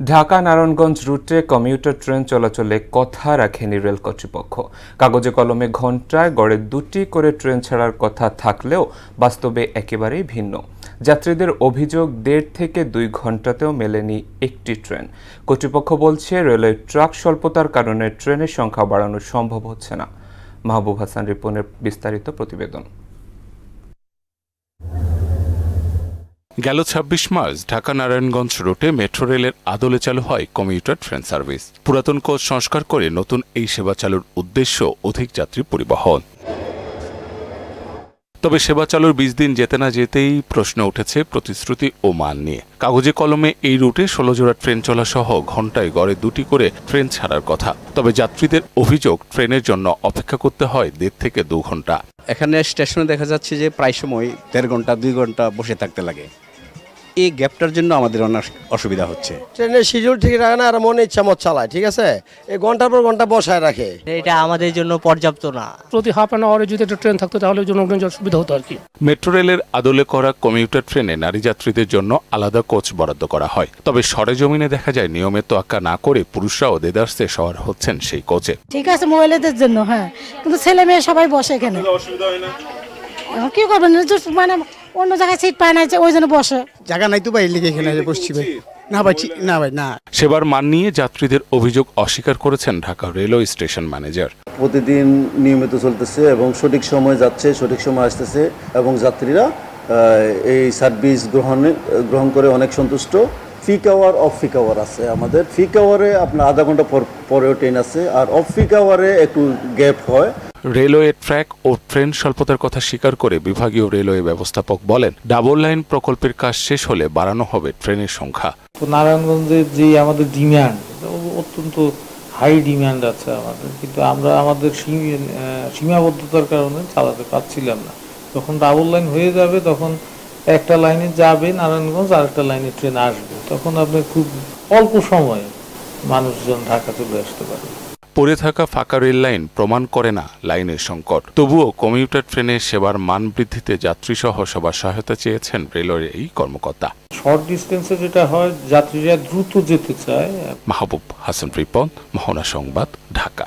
ঢাকা নারায়ণগঞ্জ রুটে commuter train চলাচলে কথা রাখেনি রেল কর্তৃপক্ষ। কাগজে কলমে ঘণ্টায় গড়ে 2টি করে ট্রেন ছাড়ার কথা থাকলেও বাস্তবে একেবারেই ভিন্ন। যাত্রীদের অভিযোগ 1.5 থেকে 2 ঘণ্টাতেও মেলেনি একটি ট্রেন। কর্তৃপক্ষ বলছে রেলের ট্রাক স্বল্পতার কারণে ট্রেনের সংখ্যা বাড়ানো সম্ভব হচ্ছে না। মাহবুব হাসান রিপনের বিস্তারিত প্রতিবেদন। গেল ২৬ মার্চ ঢাকা নারায়ণগঞ্জ রুটে মেট্রো রেলের আদলে চালু হয় কমিউটার ট্রেন সার্ভিস। পুরাতন কোচ সংস্কার করে নতুন এই সেবা চালুর উদ্দেশ্য অধিক যাত্রী পরিবহন। তবে সেবা চালুর 20 দিন যেতে না যেতেই প্রশ্ন উঠেছে প্রতিশ্রুতি ও মান নিয়ে। কাগজে কলমে এই রুটে 16 জোড়া ট্রেন চলা সহ ঘণ্টায় গড়ে 2টি করে ট্রেন ছাড়ার কথা। তবে যাত্রীদের অভিযোগ ট্রেনের জন্য অপেক্ষা করতে হয় 1.5 থেকে 2 ঘণ্টা। এখানে স্টেশনে দেখা যাচ্ছে যে প্রায় সময় 1.5 ঘন্টা 2 ঘন্টা বসে থাকতে লাগে। এই গ্যাপটার জন্য আমাদের অনেক অসুবিধা হচ্ছে। ট্রেনের শিডিউল ঠিক রাখে না, আর মনে ইচ্ছা মত চালায়, ঠিক আছে, এই ঘন্টার পর ঘন্টা বসায় রাখে। এটা আমাদের জন্য পর্যাপ্ত না। প্রতি হাফ অ্যান আওয়ারে যদি একটা ট্রেন থাকতো তাহলে জনগণের সুবিধা হতো আর কি। মেট্রো রেলের আদলে করা কমিউটার ট্রেনে নারী যাত্রীদের জন্য আলাদা কোচ বরাদ্দ করা হয়। তবে সরেজমিনে দেখা যায় নিয়মের তোয়াক্কা না করে পুরুষরাও দেদারসে সওয়ার হচ্ছেন সেই কোচে। ঠিক আছে মহিলাদের জন্য, হ্যাঁ, কিন্তু ছেলে মেয়ে সবাই বসে এখানে। কি করবেন, মানে অন্য জায়গায় সিট পায় না, ওই জন্য বসে। জায়গা নাই তো ভাই, লিখে এখানে বসছি ভাই। না ভাই, না ভাই, না। সেবার মান নিয়ে যাত্রীদের অভিযোগ অস্বীকার করেছেন ঢাকা রেলওয়ে স্টেশন ম্যানেজার। প্রতিদিন নিয়মিত চলতেছে এবং সঠিক সময় যাচ্ছে, সঠিক সময় আসতেছে এবং যাত্রীরা এই সার্ভিস গ্রহণ করে অনেক সন্তুষ্ট। Peak hour, off peak hour আছে আমাদের। পিক আওয়ারে আপনার আধা ঘন্টা পরেও ট্রেন আছে, আর অফ পিক আওয়ারে একটু গ্যাপ হয়। রেলওয়ে ট্র্যাক ও ট্রেন স্বল্পতার কথা স্বীকার করে বিভাগীয় রেলওয়ে ব্যবস্থাপক বলেন, ডাবল লাইন প্রকল্পের কাজ শেষ হলে বাড়ানো হবে ট্রেনের সংখ্যা। নারায়ণগঞ্জের যে আমাদের ডিমান্ড, অত্যন্ত হাই ডিমান্ড আছে আমাদের, কিন্তু আমরা আমাদের সীমাবদ্ধতার কারণে চালাতে পারছিলাম না। যখন ডাবল লাইন হয়ে যাবে তখন একটা লাইনে যাবে নারায়ণগঞ্জ, আর একটা লাইনে ট্রেন আসবে, তখন আপনি খুব অল্প সময়ে মানুষজন ঢাকা চলে আসতে পারবে। পড়ে থাকা ফাঁকা রেল লাইন প্রমাণ করে না লাইনের সংকট। তবুও কমিউটার ট্রেনের সেবার মান বৃদ্ধিতে যাত্রীসহ সবার সহায়তা চেয়েছেন রেলওয়ের এই কর্মকর্তা। শর্ট ডিস্টেন্সে যেটা হয়, যাত্রীরা দ্রুত যেতে চায়। মাহবুব হাসান রিপন, মোহনা সংবাদ, ঢাকা।